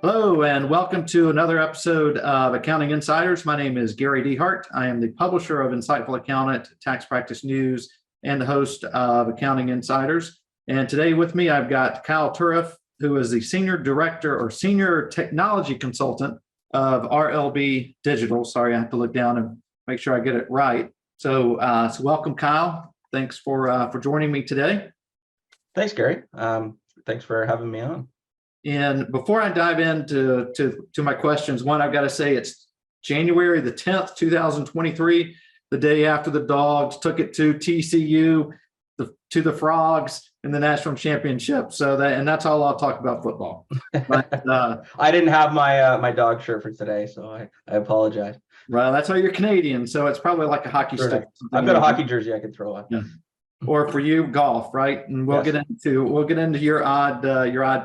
Hello, and welcome to another episode of Accounting Insiders. My name is Gary Dehart. I am the publisher of Insightful Accountant, Tax Practice News, and the host of Accounting Insiders. And today with me, I've got Kyle Turriff, who is the Senior Director or Senior Technology Consultant of RLB Digital. Sorry, I have to look down and make sure I get it right. So welcome, Kyle. Thanks for joining me today. Thanks, Gary. Thanks for having me on. And before I dive into my questions, one, I've got to say it's January the 10th, 2023, the day after the Dogs took it to TCU, to the Frogs in the national championship. So that's all I'll talk about football. But, I didn't have my dog shirt for today, so I apologize. Well, that's why you're Canadian, so it's probably like a hockey stick. I've got a hockey jersey I can throw up. Yeah. Or for you, golf, right? And we'll get into your odd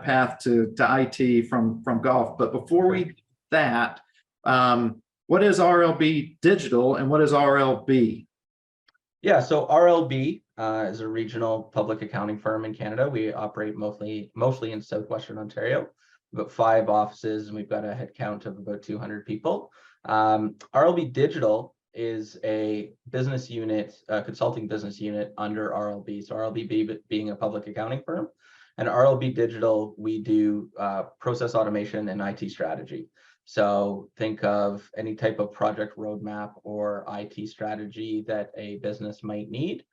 path to IT from golf. But before we do that, what is RLB Digital and what is RLB? Yeah, so RLB is a regional public accounting firm in Canada. We operate mostly in southwestern Ontario. We've got 5 offices and we've got a head count of about 200 people. RLB Digital is a business unit, a consulting business unit under RLB. So RLB being a public accounting firm, and RLB Digital, we do process automation and IT strategy. So think of any type of project roadmap or IT strategy that a business might need,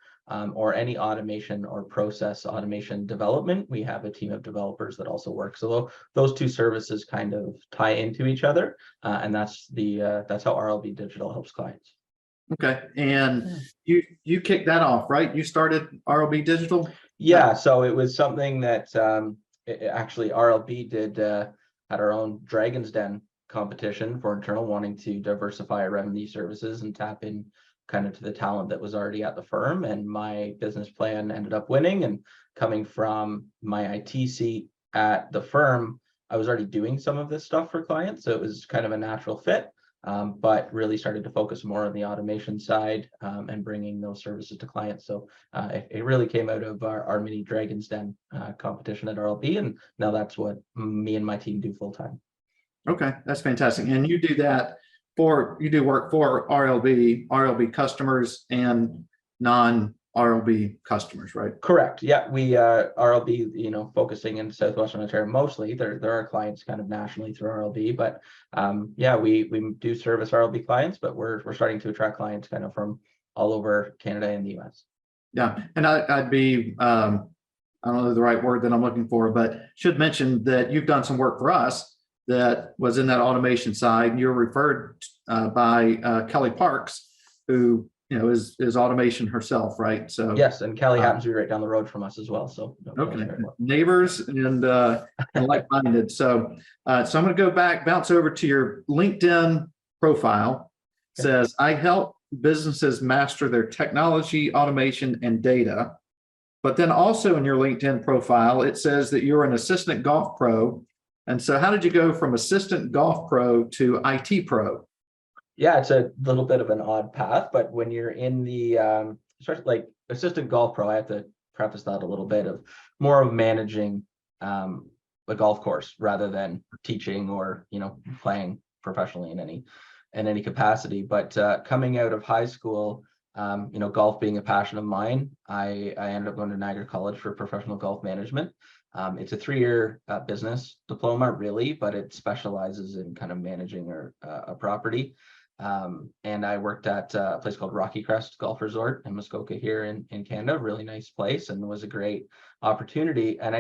or any automation or process automation development. We have a team of developers that also work. So those two services kind of tie into each other, and that's how RLB Digital helps clients. Okay, and you kicked that off, right? You started RLB Digital? Yeah, so it was something that actually RLB did had our own Dragon's Den competition for internal, wanting to diversify our revenue services and tap in kind of to the talent that was already at the firm. And my business plan ended up winning, and coming from my IT seat at the firm, I was already doing some of this stuff for clients. So it was kind of a natural fit, but really started to focus more on the automation side and bringing those services to clients. So it really came out of our mini Dragon's Den competition at RLB. And now that's what me and my team do full time. Okay, that's fantastic. And you do work for RLB customers and non-RLB customers, right? Correct. Yeah, we RLB, focusing in southwestern Ontario mostly. There are clients kind of nationally through RLB, but we do service RLB clients, but we're starting to attract clients kind of from all over Canada and the US. Yeah, and I'd be I don't know the right word that I'm looking for, but should mention that you've done some work for us that was in that automation side. You're referred by Kelly Parks, who is automation herself, right? So yes, and Kelly happens to be right down the road from us as well. So okay, neighbors and like-minded. So I'm going to go back, bounce over to your LinkedIn profile. It says, I help businesses master their technology, automation, and data. But then also in your LinkedIn profile, it says that you're an assistant golf pro. And so how did you go from assistant golf pro to IT pro? Yeah, it's a little bit of an odd path, but when you're in the especially like assistant golf pro, I have to preface that a little bit of more of managing a golf course rather than teaching or playing professionally in any capacity. But coming out of high school, golf being a passion of mine, I ended up going to Niagara College for professional golf management. It's a 3-year business diploma, really, but it specializes in kind of managing a property. And I worked at a place called Rocky Crest Golf Resort in Muskoka here in Canada, really nice place, and it was a great opportunity. And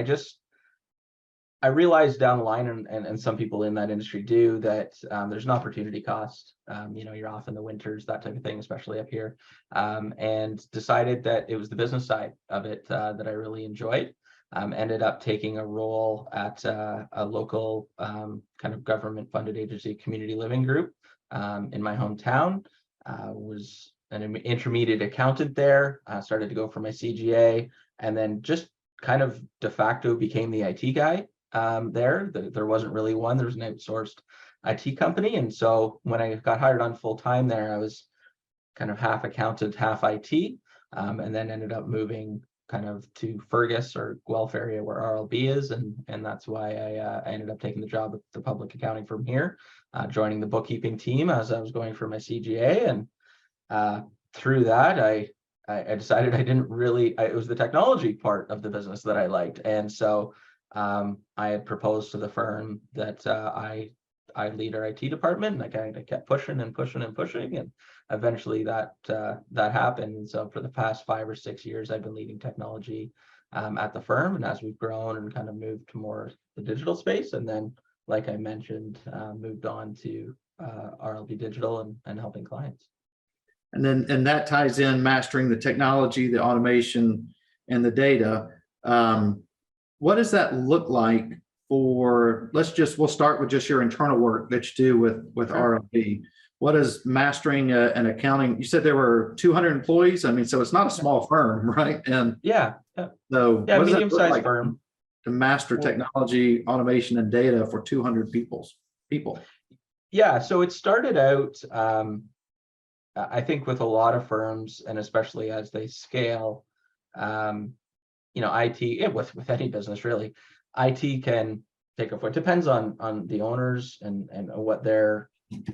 I realized down the line, and some people in that industry do, that there's an opportunity cost. You're off in the winters, that type of thing, especially up here, and decided that it was the business side of it that I really enjoyed. Ended up taking a role at a local kind of government-funded agency, community living group in my hometown. Was an intermediate accountant there. Started to go for my CGA, and then just kind of de facto became the IT guy there. There wasn't really one. There was an outsourced IT company, and so when I got hired on full time there, I was kind of half accountant, half IT, and then ended up moving kind of to Fergus or Guelph area where RLB is, and that's why I ended up taking the job at the public accounting firm here, joining the bookkeeping team as I was going for my CGA, and through that I decided I didn't really, it was the technology part of the business that I liked, and so I had proposed to the firm that I lead our IT department, and I kind of kept pushing and pushing and pushing, and eventually that happened. And so for the past 5 or 6 years, I've been leading technology at the firm, and as we've grown and kind of moved to more the digital space, and then like I mentioned, moved on to RLB Digital and helping clients. And that ties in mastering the technology, the automation, and the data. What does that look like for, we'll start with just your internal work that you do with Sure. RLB. What is mastering an accounting? You said there were 200 employees. I mean, so it's not a small firm, right? And Yeah. so what does that look Medium-sized like firm. to master technology, automation, and data for 200 people? Yeah, so it started out, I think with a lot of firms, and especially as they scale, IT, with any business really, IT can take a foot. Depends on the owners and what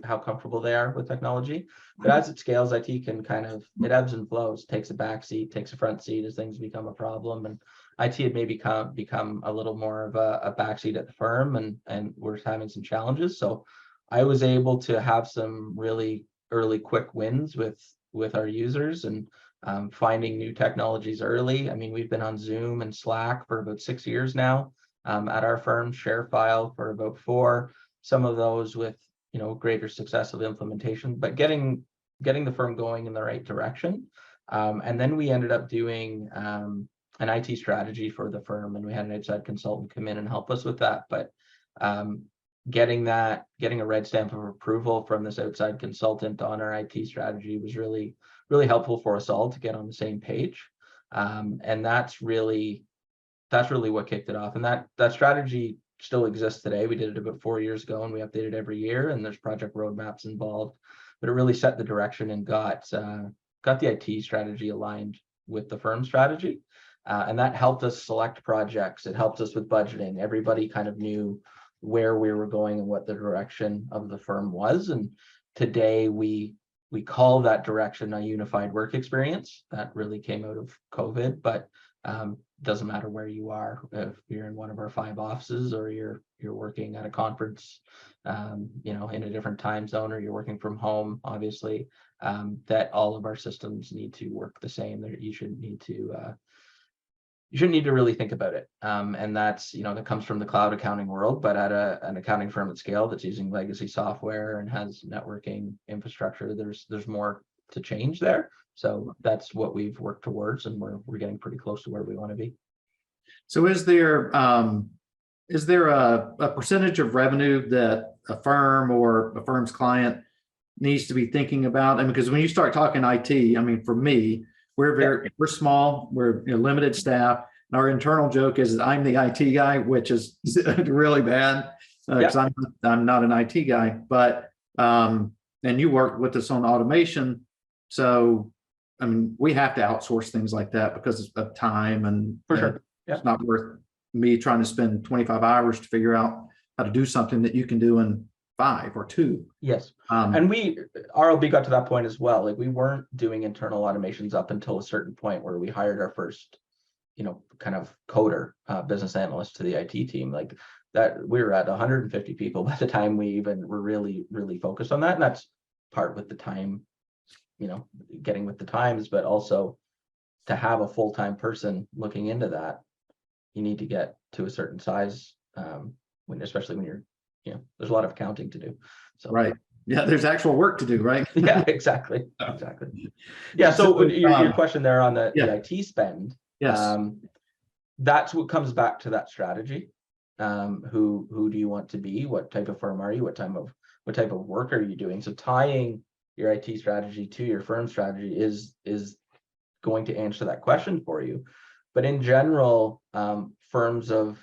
how comfortable they are with technology. But as it scales, IT can it ebbs and flows, takes a back seat, takes a front seat as things become a problem. And IT had maybe become a little more of a backseat at the firm, and we're having some challenges. So I was able to have some really early quick wins with our users, and finding new technologies early. I mean, we've been on Zoom and Slack for about 6 years now at our firm, ShareFile for about 4, some of those with greater success of implementation, but getting the firm going in the right direction. And then we ended up doing an IT strategy for the firm, and we had an outside consultant come in and help us with that. But getting a red stamp of approval from this outside consultant on our IT strategy was really, really helpful for us all to get on the same page. And that's really what kicked it off. And that strategy still exists today. We did it about 4 years ago, and we update it every year, and there's project roadmaps involved, but it really set the direction and got the IT strategy aligned with the firm strategy. And that helped us select projects. It helped us with budgeting. Everybody kind of knew where we were going and what the direction of the firm was. And today we call that direction a unified work experience. That really came out of COVID, but doesn't matter where you are. If you're in one of our 5 offices, or you're working at a conference, in a different time zone, or you're working from home, obviously, that all of our systems need to work the same. You shouldn't need to really think about it. And that's, that comes from the cloud accounting world, but at an accounting firm at scale that's using legacy software and has networking infrastructure, there's more to change there. So that's what we've worked towards, and we're getting pretty close to where we want to be. So is there a percentage of revenue that a firm or a firm's client needs to be thinking about? And because when you start talking IT, I mean, for me, we're small, we're limited staff. And our internal joke is that I'm the IT guy, which is really bad because I'm not an IT guy. But and you work with us on automation, so I mean, we have to outsource things like that because of time, and for sure, it's not worth me trying to spend 25 hours to figure out how to do something that you can do in 5 or 2. Yes. And RLB got to that point as well. Like, we weren't doing internal automations up until a certain point where we hired our first, kind of coder, business analyst to the IT team. Like that, we were at 150 people by the time we even were really, really focused on that. And that's part with the time, getting with the times, but also to have a full-time person looking into that, you need to get to a certain size, especially when you're, there's a lot of accounting to do. So right. Yeah, there's actual work to do, right? Yeah, exactly. Yeah. So your question there on the IT spend, yes, that's what comes back to that strategy. Who do you want to be? What type of firm are you? What type of work are you doing? So tying your IT strategy to your firm strategy is going to answer that question for you. But in general, firms of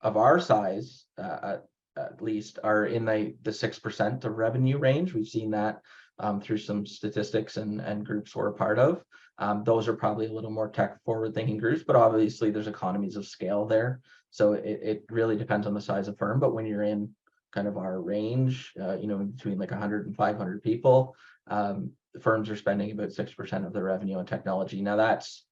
our size, at least, are in the 6% of revenue range. We've seen that through some statistics and groups we're a part of. Those are probably a little more tech forward thinking groups, but obviously there's economies of scale there. So it really depends on the size of firm. But when you're in kind of our range, between like 100 and 500 people, firms are spending about 6% of their revenue on technology. Now that's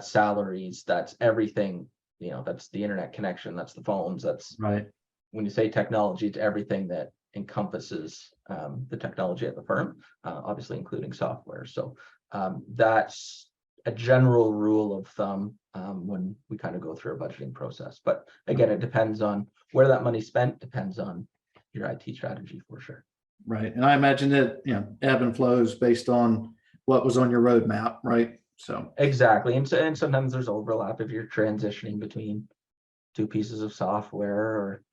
salaries, that's everything, that's the internet connection, that's the phones, that's Right. When you say technology, it's everything that encompasses the technology at the firm, obviously including software. So that's a general rule of thumb when we kind of go through a budgeting process. But again, it depends on where that money's spent, depends on your IT strategy for sure. Right. And I imagine that, ebb and flows based on what was on your roadmap, right? So exactly. And sometimes there's overlap if you're transitioning between two pieces of software, or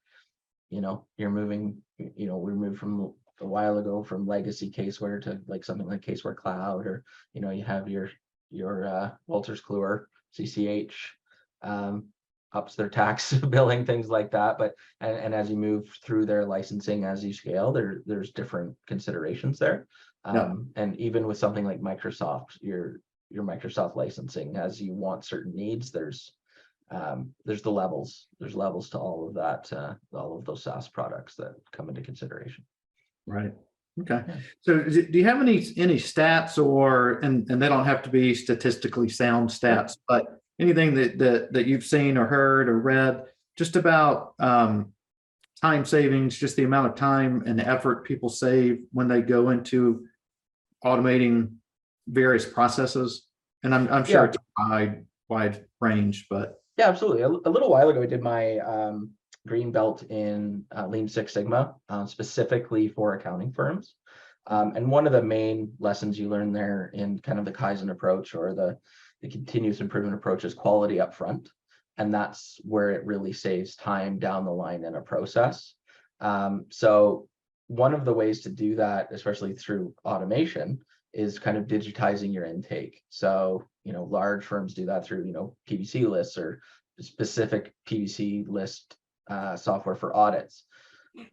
you're moving, we moved from a while ago from legacy caseware to like something like Caseware Cloud, or you have your Wolters Kluwer CCH ups their tax billing, things like that. But and as you move through their licensing, as you scale, there's different considerations there. And even with something like Microsoft, your Microsoft licensing, as you want certain needs, there's the levels. There's levels to all of that, all of those SaaS products that come into consideration. Right. Okay. So do you have any stats, and they don't have to be statistically sound stats, but anything that you've seen or heard or read just about time savings, just the amount of time and effort people save when they go into automating various processes? And I'm sure it's a wide range, but yeah, absolutely. A little while ago, I did my green belt in Lean Six Sigma, specifically for accounting firms. And one of the main lessons you learn there in kind of the Kaizen approach, or the continuous improvement approach, is quality up front. And that's where it really saves time down the line in a process. So one of the ways to do that, especially through automation, is kind of digitizing your intake. So, large firms do that through, PVC lists or specific PVC list software for audits.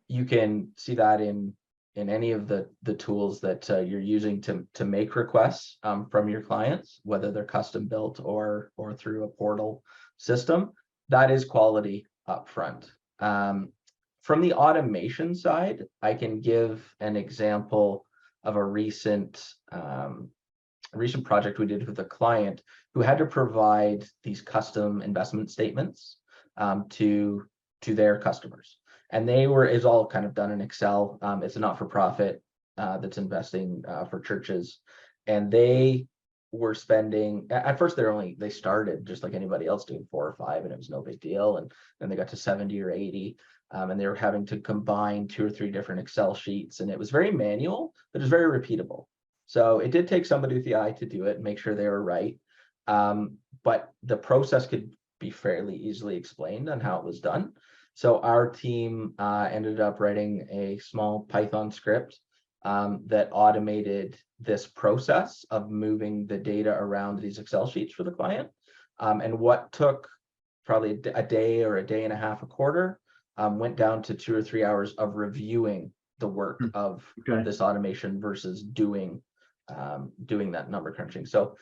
You can see that in any of the tools that you're using to make requests from your clients, whether they're custom built or through a portal system. That is quality upfront. From the automation side, I can give an example of a recent project we did with a client who had to provide these custom investment statements to their customers. And it's all kind of done in Excel. It's a not-for-profit that's investing for churches. And they were spending, at first they started just like anybody else doing 4 or 5, and it was no big deal. And then they got to 70 or 80. And they were having to combine 2 or 3 different Excel sheets. And it was very manual, but it was very repeatable. So it did take somebody with the eye to do it and make sure they were right. But the process could be fairly easily explained on how it was done. So our team ended up writing a small Python script that automated this process of moving the data around these Excel sheets for the client. And what took probably a day or a day and a half, a quarter, went down to 2 or 3 hours of reviewing the work of this automation versus doing that number crunching. So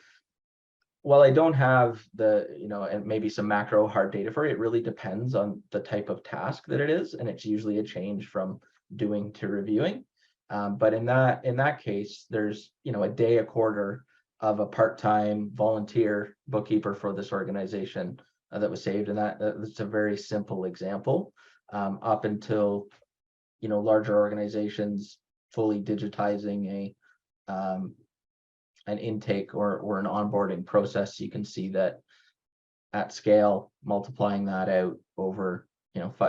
while I don't have and maybe some macro hard data for it, it really depends on the type of task that it is. And it's usually a change from doing to reviewing. But in that case, there's, a day, a quarter of a part-time volunteer bookkeeper for this organization that was saved. And that's a very simple example. Up until, larger organizations fully digitizing an intake or an onboarding process, you can see that at scale, multiplying that out over,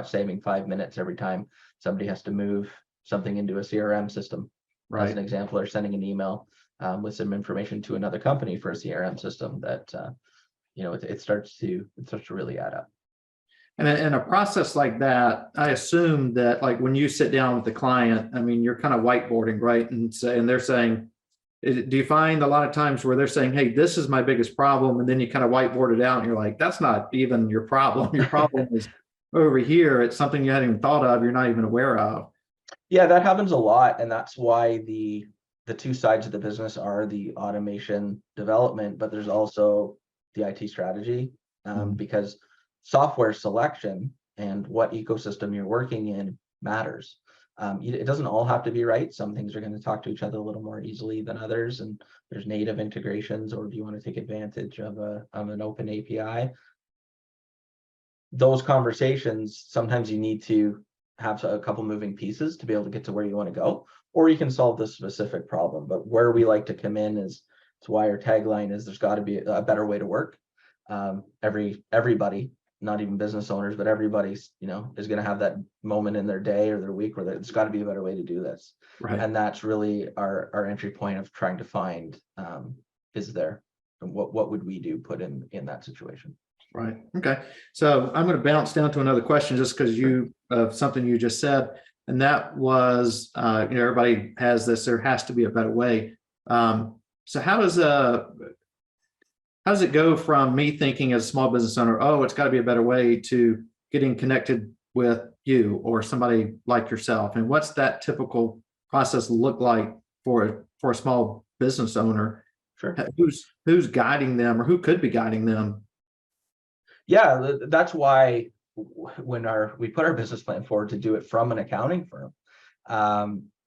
saving 5 minutes every time somebody has to move something into a CRM system, as an example, or sending an email with some information to another company for a CRM system, that it starts to really add up. And in a process like that, I assume that, like, when you sit down with the client, I mean, you're kind of whiteboarding, right? And they're saying, do you find a lot of times where they're saying, hey, this is my biggest problem, and then you kind of whiteboard it out and you're like, that's not even your problem. Your problem is over here. It's something you hadn't even thought of, you're not even aware of. Yeah, that happens a lot. And that's why the the two sides of the business are the automation development, but there's also the IT strategy, because software selection and what ecosystem you're working in matters. It doesn't all have to be right. Some things are going to talk to each other a little more easily than others, and there's native integrations, or if you want to take advantage of an open API. Those conversations, sometimes you need to have a couple moving pieces to be able to get to where you want to go, or you can solve this specific problem. But where we like to come in is, it's why our tagline is, there's got to be a better way to work. Everybody, not even business owners, but everybody's, is going to have that moment in their day or their week where there's got to be a better way to do this. Right. And that's really our entry point of trying to find, is there, and what would we do put in that situation. Right. Okay. So I'm going to bounce down to another question just because something you just said, and that was, everybody has this, there has to be a better way. So how does it go from me thinking as a small business owner, oh, it's got to be a better way, to getting connected with you or somebody like yourself? And what's that typical process look like for a small business owner? Sure. Who's guiding them, or who could be guiding them? Yeah, that's why when we put our business plan forward to do it from an accounting firm,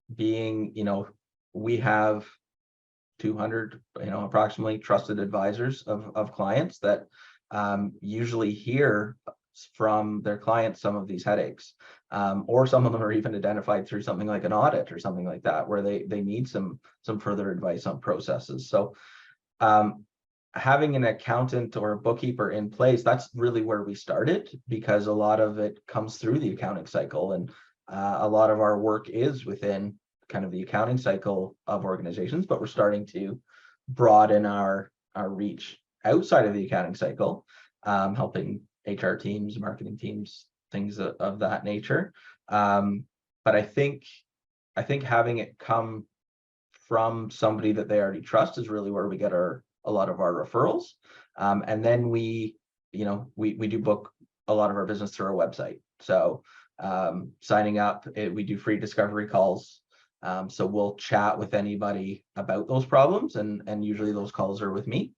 we have 200, approximately trusted advisors of clients that usually hear from their clients some of these headaches, or some of them are even identified through something like an audit or something like that, where they need some further advice on processes. So having an accountant or a bookkeeper in place, that's really where we started, because a lot of it comes through the accounting cycle, and a lot of our work is within kind of the accounting cycle of organizations, but we're starting to broaden our reach outside of the accounting cycle, helping HR teams, marketing teams, things of that nature. But I think having it come from somebody that they already trust is really where we get a lot of our referrals. And then we do book a lot of our business through our website. So signing up, we do free discovery calls. So we'll chat with anybody about those problems, and usually those calls are with me.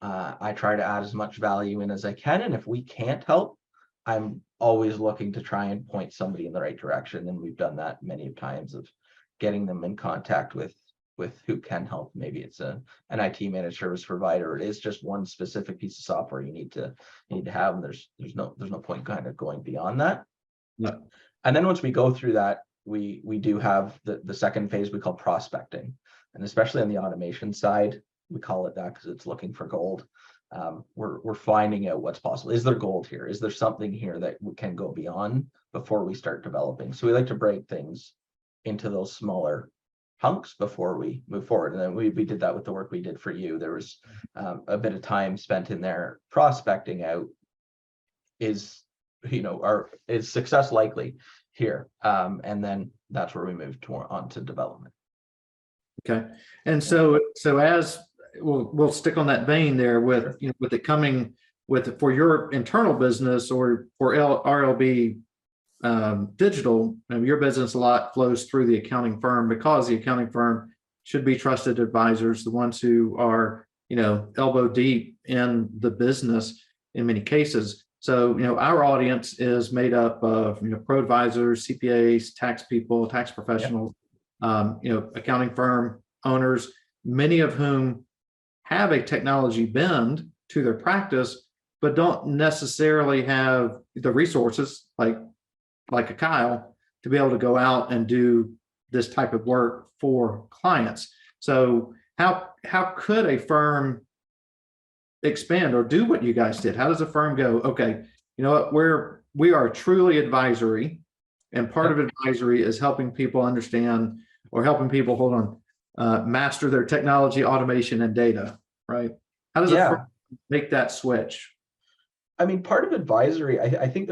I try to add as much value in as I can, and if we can't help, I'm always looking to try and point somebody in the right direction, and we've done that many times, of getting them in contact with who can help. Maybe it's an IT managed service provider. It is just one specific piece of software you need to have, and there's no point kind of going beyond that. No. And then once we go through that, we do have the second phase we call prospecting, and especially on the automation side, we call it that because it's looking for gold. We're finding out what's possible. Is there gold here? Is there something here that we can go beyond before we start developing? So we like to break things into those smaller hunks before we move forward. And then we did that with the work we did for you. There was a bit of time spent in there prospecting out, is success likely here, and then that's where we moved on to development. Okay. And so as we'll stick on that vein there with, Sure. With it coming for your internal business, or for RLB Digital, your business a lot flows through the accounting firm, because the accounting firm should be trusted advisors, the ones who are, elbow deep in the business in many cases. So, our audience is made up of, pro advisors, CPAs, tax people, tax professionals, accounting firm owners, many of whom have a technology bend to their practice, but don't necessarily have the resources like a Kyle to be able to go out and do this type of work for clients. So how could a firm expand or do what you guys did? How does a firm go, okay, you know what, we are truly advisory, and part of advisory is helping people understand, or helping people master their technology, automation, and data, right? How does a firm make that switch? I mean, part of advisory, I think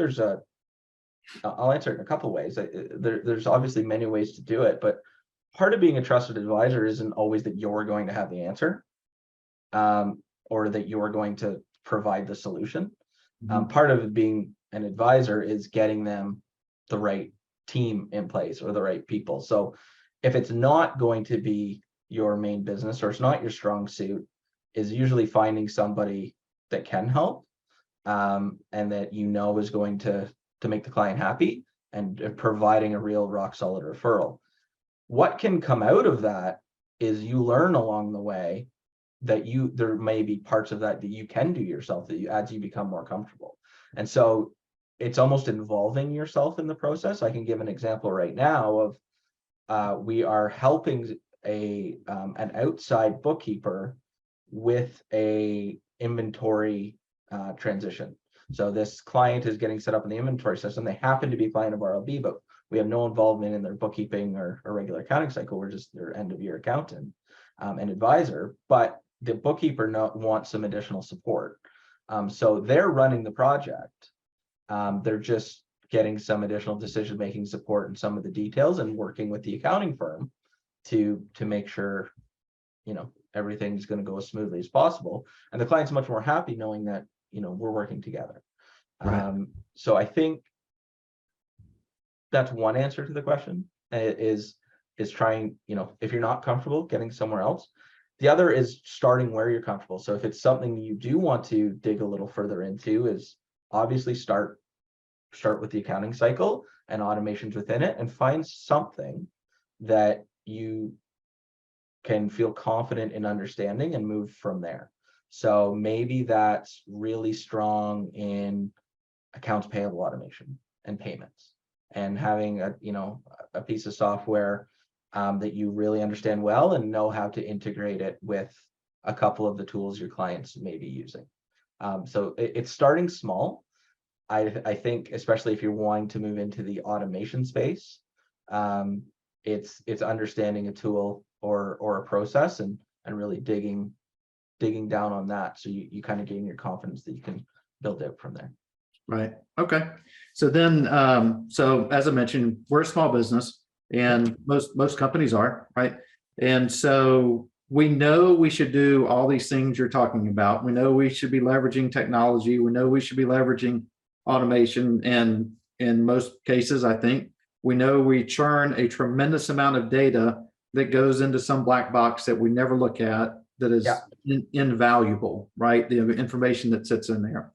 I'll answer it in a couple of ways. There's obviously many ways to do it, but part of being a trusted advisor isn't always that you're going to have the answer, or that you're going to provide the solution. Part of being an advisor is getting them the right team in place, or the right people. So if it's not going to be your main business, or it's not your strong suit, is usually finding somebody that can help, and that is going to make the client happy, and providing a real rock solid referral. What can come out of that is you learn along the way that there may be parts of that you can do yourself, that as you become more comfortable. And so it's almost involving yourself in the process. I can give an example right now of we are helping an outside bookkeeper with a inventory transition. So this client is getting set up in the inventory system. They happen to be a client of RLB, but we have no involvement in their bookkeeping or regular accounting cycle. We're just their end of year accountant and advisor, but the bookkeeper wants some additional support. So they're running the project. They're just getting some additional decision-making support in some of the details, and working with the accounting firm to make sure, everything's going to go as smoothly as possible. And the client's much more happy knowing that, we're working together. Right. So I think that's one answer to the question, is trying, if you're not comfortable, getting somewhere else. The other is starting where you're comfortable. So if it's something you do want to dig a little further into, is obviously start with the accounting cycle and automations within it, and find something that you can feel confident in understanding and move from there. So maybe that's really strong in accounts payable automation and payments, and having a piece of software that you really understand well and know how to integrate it with a couple of the tools your clients may be using. So it's starting small. I think, especially if you're wanting to move into the automation space, it's understanding a tool or a process, and really digging down on that, so you kind of gain your confidence that you can build out from there. Right. Okay. So then, so as I mentioned, we're a small business, and most companies are, right? And so we know we should do all these things you're talking about. We know we should be leveraging technology. We know we should be leveraging automation. And in most cases, I think we know we churn a tremendous amount of data that goes into some black box that we never look at, that is invaluable, right? The information that sits in there.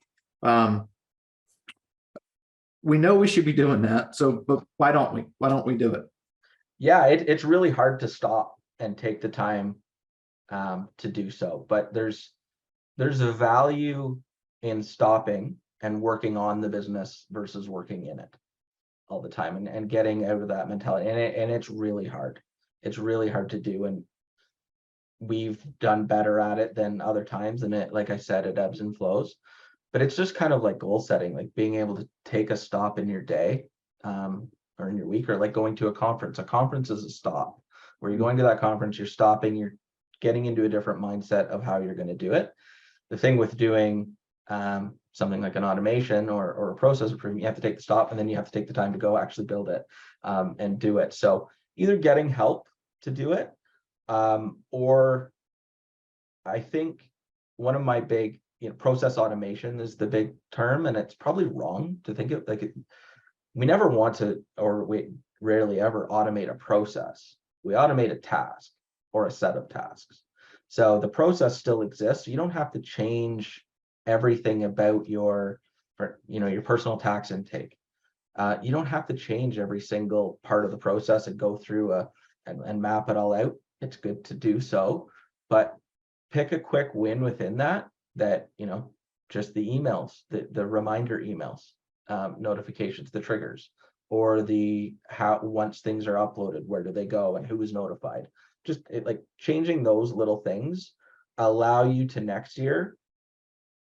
We know we should be doing that. So, but why don't we? Why don't we do it? Yeah, it's really hard to stop and take the time to do so. But there's a value in stopping and working on the business versus working in it all the time, and getting out of that mentality. And it's really hard. It's really hard to do. And we've done better at it than other times. And it, like I said, it ebbs and flows. But it's just kind of like goal setting, like being able to take a stop in your day or in your week, or like going to a conference. A conference is a stop where you're going to that conference, you're stopping, you're getting into a different mindset of how you're going to do it. The thing with doing something like an automation or a process improvement, you have to take the stop, and then you have to take the time to go actually build it and do it. So either getting help to do it, or I think one of my big, process automation is the big term, and it's probably wrong to think of like it. We never want to, or we rarely ever automate a process. We automate a task or a set of tasks. So the process still exists. You don't have to change everything about your personal tax intake. You don't have to change every single part of the process and go through and map it all out. It's good to do so, but pick a quick win within that, just the emails, the reminder emails, notifications, the triggers, or once things are uploaded, where do they go and who is notified? Just like changing those little things allow you to next year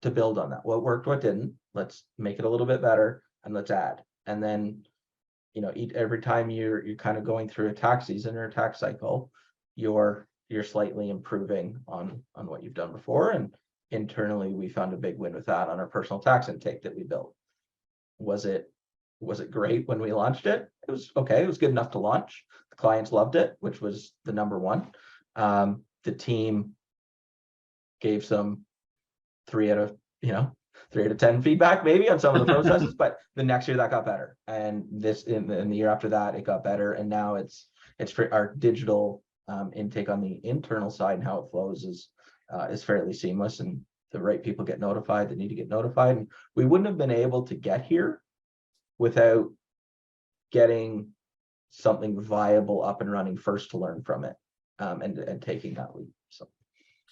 to build on that. What worked, what didn't, let's make it a little bit better, and let's add. And then, every time you're kind of going through a tax season or a tax cycle, you're slightly improving on what you've done before. And internally, we found a big win with that on our personal tax intake that we built. Was it great when we launched it? It was okay. It was good enough to launch. The clients loved it, which was the number one. The team gave some 3 out of 10 feedback maybe on some of the processes, but the next year that got better, and in the year after that it got better, and now it's for our digital intake on the internal side and how it flows is fairly seamless, and the right people get notified that need to get notified. And we wouldn't have been able to get here without getting something viable up and running first to learn from it, and taking that leap. So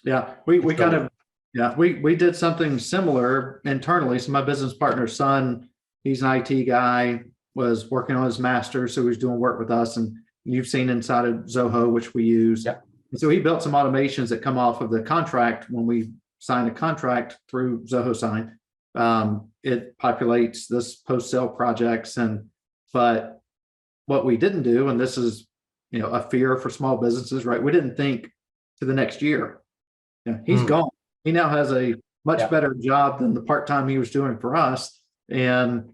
yeah, we kind of, yeah, we did something similar internally. So my business partner's son, he's an IT guy, was working on his master's, so he was doing work with us, and you've seen inside of Zoho, which we use. Yeah. And so he built some automations that come off of the contract when we sign a contract through Zoho Sign. It populates this post-sale projects, but what we didn't do, and this is, a fear for small businesses, right? We didn't think to the next year. He's gone. He now has a much better job than the part-time he was doing for us. And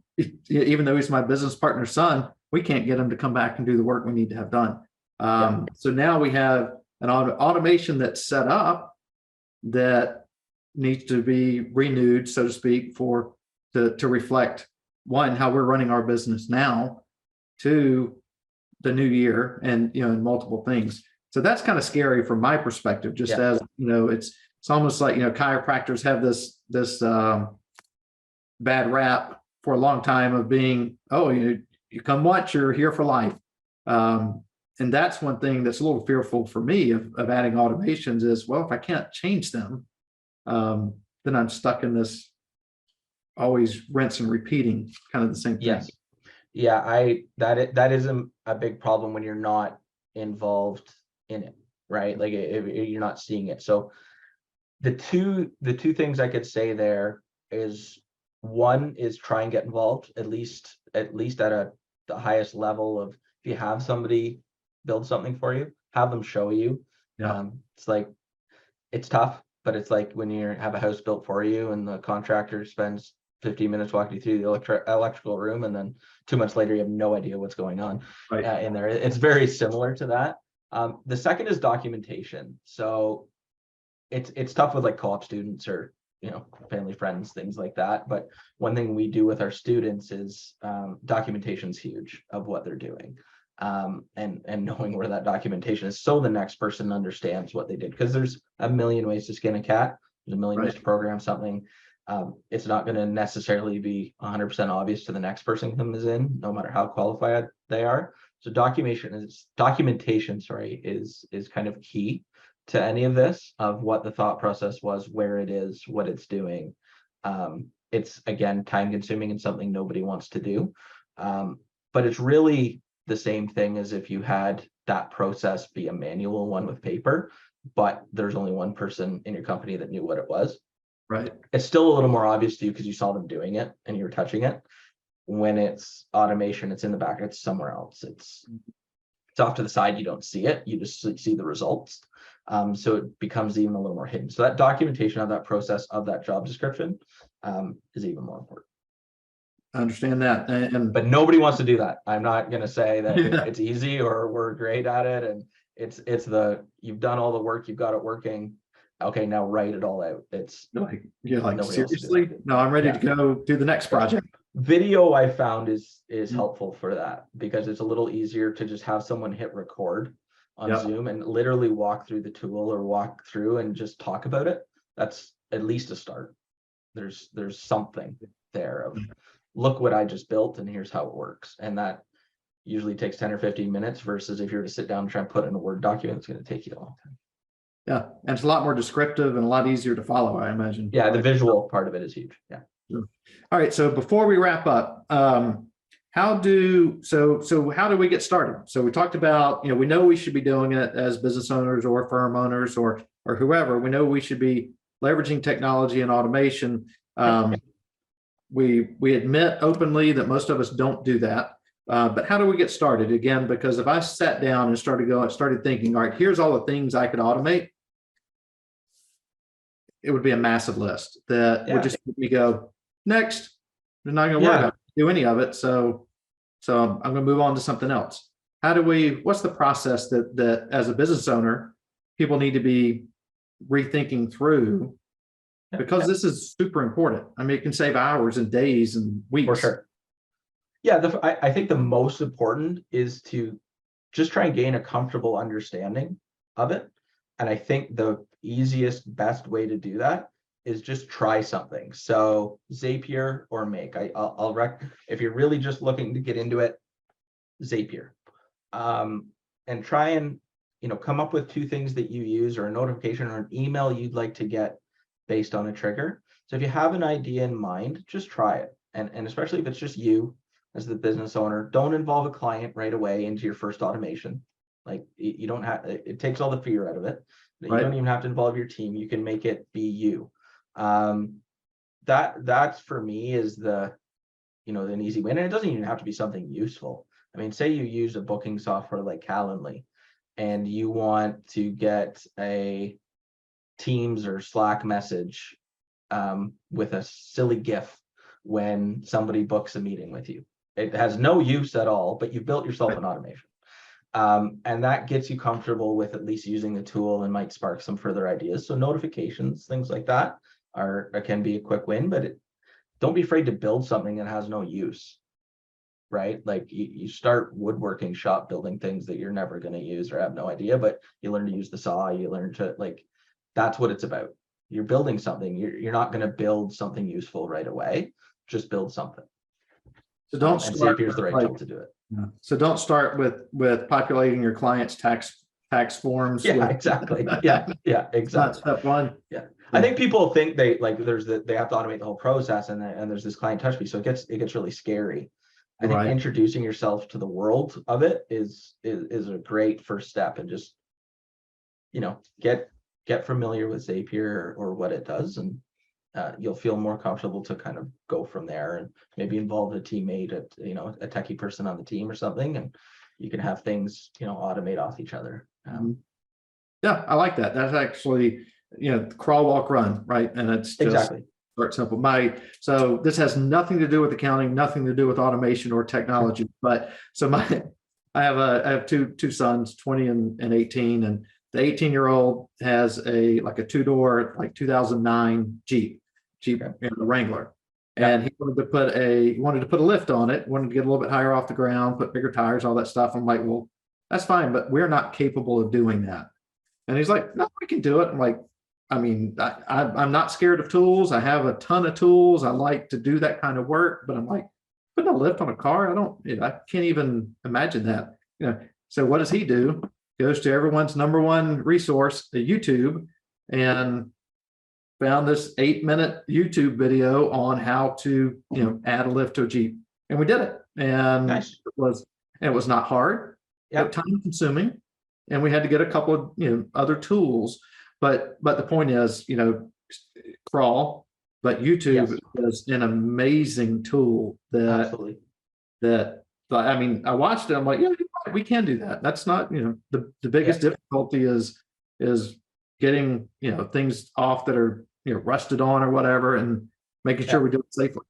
even though he's my business partner's son, we can't get him to come back and do the work we need to have done. So now we have an automation that's set up that needs to be renewed, so to speak, to reflect, one, how we're running our business now, two, the new year, and and multiple things. So that's kind of scary from my perspective, just as it's almost like chiropractors have this bad rap for a long time of being, oh, you come once, you're here for life. And that's one thing that's a little fearful for me of adding automations is, well, if I can't change them, then I'm stuck in this always rinse and repeating kind of the same thing. Yes. Yeah, that is a big problem when you're not involved in it, right? Like if you're not seeing it. So the two things I could say there is, one is try and get involved, at least at the highest level of, if you have somebody build something for you, have them show you. It's like, it's tough, but it's like when you have a house built for you and the contractor spends 15 minutes walking you through the electrical room, and then 2 months later you have no idea what's going on in there. It's very similar to that. The second is documentation. So it's tough with like co-op students or family, friends, things like that. But one thing we do with our students is documentation is huge of what they're doing, and knowing where that documentation is, so the next person understands what they did, because there's a million ways to skin a cat. There's a million ways to program something. It's not going to necessarily be 100% obvious to the next person who comes in, no matter how qualified they are. So documentation, is kind of key to any of this, of what the thought process was, where it is, what it's doing. It's, again, time consuming and something nobody wants to do. But it's really the same thing as if you had that process be a manual one with paper, but there's only one person in your company that knew what it was. Right. It's still a little more obvious to you because you saw them doing it and you're touching it. When it's automation, it's in the back, it's somewhere else. It's off to the side, you don't see it, you just see the results. So it becomes even a little more hidden. So that documentation of that process, of that job description, is even more important. I understand that. But nobody wants to do that. I'm not going to say that it's easy or we're great at it. And it's you've done all the work, you've got it working. Okay, now write it all out. It's you're like, seriously? No, I'm ready to go do the next project. Video I found is helpful for that, because it's a little easier to just have someone hit record on Zoom and literally walk through the tool or walk through and just talk about it. That's at least a start. There's something there of, look what I just built and here's how it works. And that usually takes 10 or 15 minutes versus if you were to sit down and try and put it in a Word document, it's going to take you a long time. Yeah. And it's a lot more descriptive and a lot easier to follow, I imagine. Yeah. The visual part of it is huge. Yeah. Sure. All right. So before we wrap up, how do we get started? So we talked about, we know we should be doing it as business owners or firm owners or whoever. We know we should be leveraging technology and automation. We admit openly that most of us don't do that. But how do we get started? Again, because if I sat down and started thinking, all right, here's all the things I could automate, it would be a massive list that would just make me go, next. We're not going to worry about do any of it. So I'm going to move on to something else. What's the process that as a business owner, people need to be rethinking through? Because this is super important. I mean, it can save hours and days and weeks. For sure. Yeah, I think the most important is to just try and gain a comfortable understanding of it. And I think the easiest, best way to do that is just try something. So Zapier or Make. I'll if you're really just looking to get into it, Zapier. And try and come up with 2 things that you use, or a notification or an email you'd like to get based on a trigger. So if you have an idea in mind, just try it. And especially if it's just you as the business owner, don't involve a client right away into your first automation. Like you don't have, it takes all the fear out of it. You Right. don't even have to involve your team. You can make it be you. That's for me is an easy win. And it doesn't even have to be something useful. I mean, say you use a booking software like Calendly and you want to get a Teams or Slack message with a silly GIF when somebody books a meeting with you. It has no use at all, but you've built yourself an automation. And that gets you comfortable with at least using the tool and might spark some further ideas. So notifications, things like that can be a quick win, but don't be afraid to build something that has no use, right? Like you start woodworking shop building things that you're never going to use or have no idea, but you learn to use the saw, you learn to that's what it's about. You're building something. You're not going to build something useful right away. Just build something. So don't and start Zapier is the right tool to do it. So don't start with populating your clients' tax forms. Yeah, exactly. Yeah, exactly. It's not step one. Yeah. I think people think they have to automate the whole process, and there's this client touch piece, so it gets really scary. I think introducing yourself to the world of it is a great first step, and just get familiar with Zapier or what it does, and you'll feel more comfortable to kind of go from there, and maybe involve a teammate, a techie person on the team or something, and you can have things automate off each other. Yeah, I like that. That's actually crawl, walk, run, right? And it's just exactly start simple. So this has nothing to do with accounting, nothing to do with automation or technology. But so I have two sons, 20 and 18, and the 18-year-old has a 2-door 2009 Jeep Wrangler, and he wanted to put a lift on it, wanted to get a little bit higher off the ground, put bigger tires, all that stuff. I'm like, well, that's fine, but we're not capable of doing that. And he's like, no, we can do it. I'm like, I'm not scared of tools. I have a ton of tools. I like to do that kind of work, but I'm like, putting a lift on a car, I can't even imagine that. So what does he do? Goes to everyone's number one resource, the YouTube, and found this 8-minute YouTube video on how to, add a lift to a Jeep. And we did it. And nice. it was not hard, but time consuming. And we had to get a couple of, other tools. But the point is, crawl, but YouTube is an amazing tool Absolutely. I watched it. I'm like, yeah, we can do that. That's not, the biggest difficulty is getting, things off that are, rusted on or whatever, and making sure we do it safely.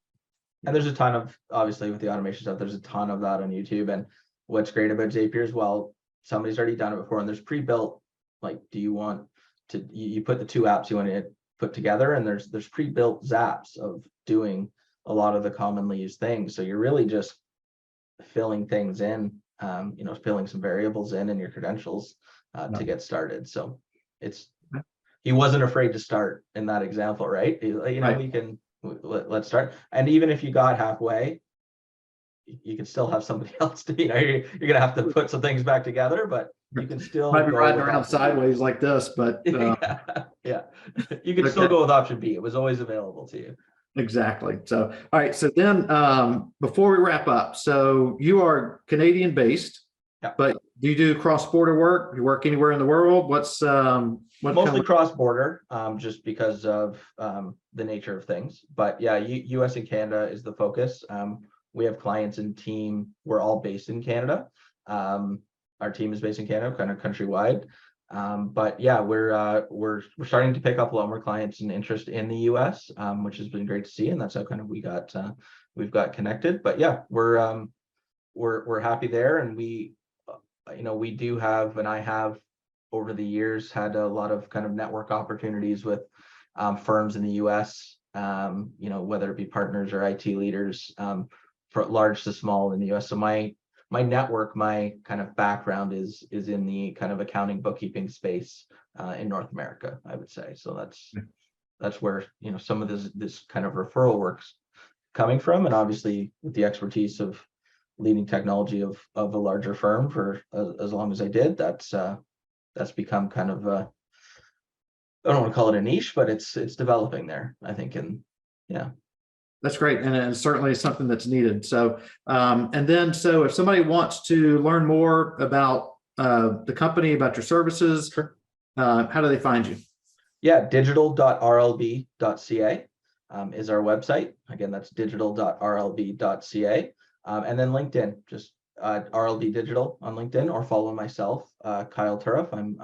And there's a ton of, obviously with the automation stuff, there's a ton of that on YouTube. And what's great about Zapier as well, somebody's already done it before, and there's pre-built, do you want to, you put the 2 apps you want to put together, and there's pre-built zaps of doing a lot of the commonly used things. So you're really just filling things in, filling some variables in your credentials to get started. So he wasn't afraid to start in that example, right? Let's start. And even if you got halfway, you can still have somebody else do, you're gonna have to put some things back together, but you can still might be riding around sideways like this, but you can still go with option B. It was always available to you. Exactly. So all right, so then before we wrap up, so you are Canadian based, but do you do cross-border work? You work anywhere in the world? What's mostly cross-border, just because of the nature of things, but US and Canada is the focus. We have clients and team, we're all based in Canada. Our team is based in Canada, kind of countrywide. But we're starting to pick up a lot more clients and interest in the US, which has been great to see. And that's how kind of we've got connected. But we're happy there. And we do have, and I have over the years had a lot of kind of network opportunities with firms in the US, whether it be partners or IT leaders, for large to small in the US. So my my network, my kind of background is in the kind of accounting bookkeeping space in North America, I would say. So that's where, you know, some of this kind of referral works coming from, and obviously with the expertise of leading technology of a larger firm for as long as I did, that's become kind of a, I don't want to call it a niche, but it's developing there, I think. And yeah, That's great, and it's certainly something that's needed. So, so if somebody wants to learn more about the company, about your services, sure. How do they find you? Yeah, digital.rlb.ca is our website. Again, that's digital.rlb.ca. And then LinkedIn, just RLB Digital on LinkedIn, or follow myself, Kyle Turriff. I'm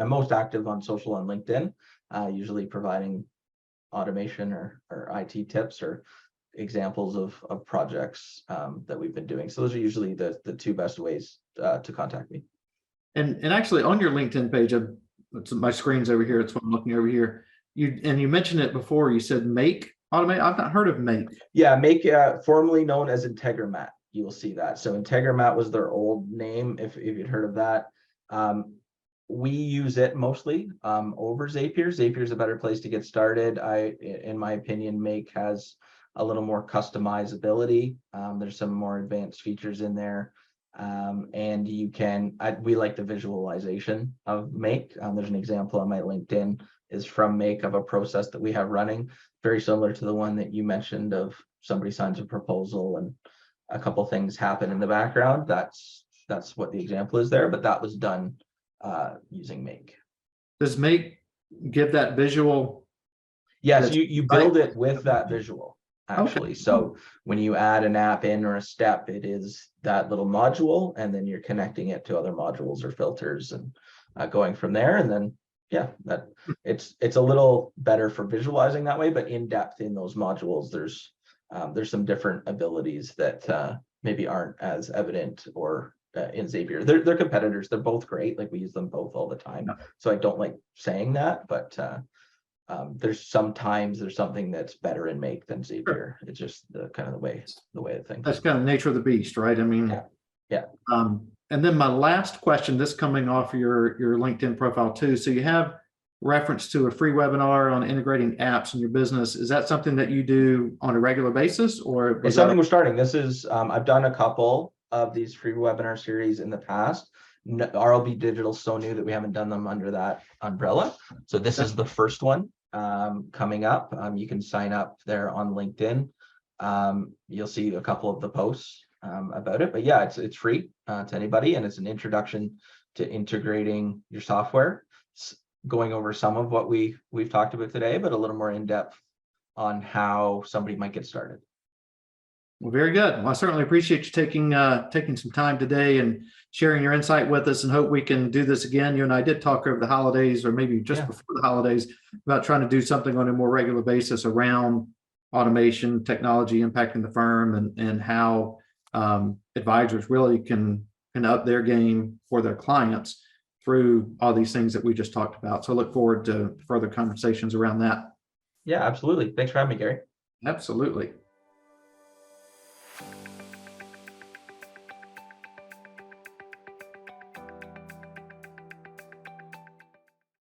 most active on social on LinkedIn, usually providing automation or IT tips or examples of projects that we've been doing. So those are usually the two best ways to contact me. And actually on your LinkedIn page, my screen's over here. It's what I'm looking over here. You mentioned it before. You said Make Automate. I've not heard of Make. Yeah, Make, formerly known as Integramat. You will see that. So Integramat was their old name, if you'd heard of that. We use it mostly over Zapier. Zapier is a better place to get started. In my opinion, Make has a little more customizability. There's some more advanced features in there. And you can, we like the visualization of Make. There's an example on my LinkedIn is from Make of a process that we have running, very similar to the one that you mentioned of somebody signs a proposal and a couple things happen in the background. That's what the example is there, but that was done using Make. Does Make give that visual? Yes, you build it with that visual, actually. Okay. So when you add an app in or a step, it is that little module, and then you're connecting it to other modules or filters and going from there. And then, yeah, that it's a little better for visualizing that way, but in depth in those modules, there's some different abilities that maybe aren't as evident or in Zapier. They're competitors. They're both great. Like, we use them both all the time. So I don't like saying that, but there's sometimes there's something that's better in Make than Zapier. Sure. It's just the way of things. That's kind of nature of the beast, right? I mean, yeah. And then my last question, this coming off your LinkedIn profile too. So you have reference to a free webinar on integrating apps in your business. Is that something that you do on a regular basis, or it's something we're starting? This is I've done a couple of these free webinar series in the past. RLB Digital is so new that we haven't done them under that umbrella. So this is the first one coming up. You can sign up there on LinkedIn. You'll see a couple of the posts about it, but yeah, it's free to anybody, and it's an introduction to integrating your software, going over some of what we've talked about today, but a little more in depth on how somebody might get started. Well, very good. Well, I certainly appreciate you taking some time today and sharing your insight with us, and hope we can do this again. You and I did talk over the holidays, or maybe just before the holidays, about trying to do something on a more regular basis around automation, technology impacting the firm, and how advisors really can up their game for their clients through all these things that we just talked about. So I look forward to further conversations around that. Yeah, absolutely. Thanks for having me, Gary. Absolutely.